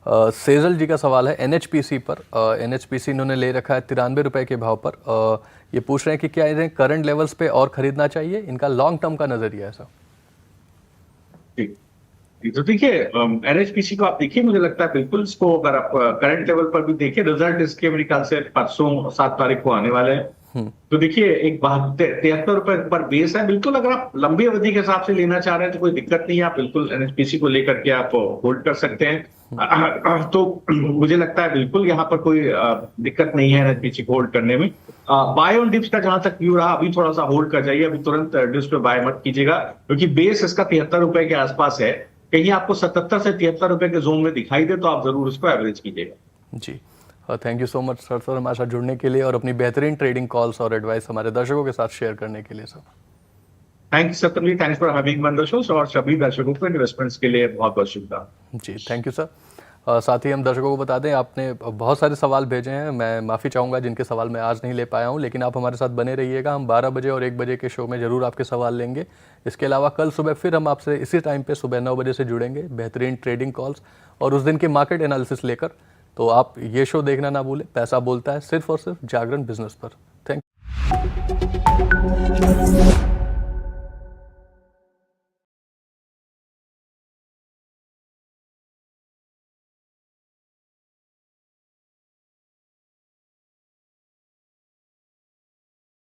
सेजल जी का सवाल है एनएचपीसी पर। एनएचपीसी इन्होंने ले रखा है 93 रुपए के भाव पर। ये पूछ रहे हैं कि क्या इन्हें करंट लेवल्स पे और खरीदना चाहिए, इनका लॉन्ग टर्म का नजरिया है सर। तो देखिए, एनएचपीसी को आप देखिए, मुझे लगता है बिल्कुल इसको अगर आप करंट लेवल पर भी देखिए, रिजल्ट इसके मेरे ख्याल से परसों 7 तारीख को आने वाले हैं। तो देखिए, एक 73 रुपए पर बेस है। बिल्कुल अगर आप लंबी अवधि के हिसाब से लेना चाह रहे हैं तो कोई दिक्कत नहीं है, आप बिल्कुल एनएचपीसी को लेकर के आप होल्ड कर सकते हैं। तो मुझे लगता है बिल्कुल यहाँ पर कोई दिक्कत नहीं है एनएचपीसी को होल्ड करने में। बाय ऑन डिप्स का जहां तक व्यू रहा, अभी थोड़ा सा होल्ड कर जाइए, अभी तुरंत डिप्स पे बाय मत कीजिएगा, क्योंकि बेस इसका 73 रुपए के आसपास है। कहीं आपको 77 से 73 रुपए के जोन में दिखाई दे तो आप जरूर इसको एवरेज कीजिएगा। जी, thank you so much sir हमारे साथ जुड़ने के लिए और अपनी बेहतरीन ट्रेडिंग कॉल्स और एडवाइस हमारे दर्शकों के साथ शेयर करने के लिए sir. Thank you Satyam ji, thanks for having me on the show. और सभी दर्शकों को इन्वेस्टमेंट्स के लिए बहुत बहुत शुभकामनाएं। जी, थैंक यू सर। साथ ही हम दर्शकों को बता दें, आपने बहुत सारे सवाल भेजे हैं, मैं माफ़ी चाहूँगा जिनके सवाल मैं आज नहीं ले पाया हूँ, लेकिन आप हमारे साथ बने रहिएगा। हम 12 बजे और 1 बजे के शो में ज़रूर आपके सवाल लेंगे। इसके अलावा कल सुबह फिर हम आपसे इसी टाइम पे सुबह 9 बजे से जुड़ेंगे, बेहतरीन ट्रेडिंग कॉल्स और उस दिन की मार्केट एनालिसिस लेकर। तो आप ये शो देखना ना भूलें, पैसा बोलता है, सिर्फ और सिर्फ जागरण बिजनेस पर। Thank you.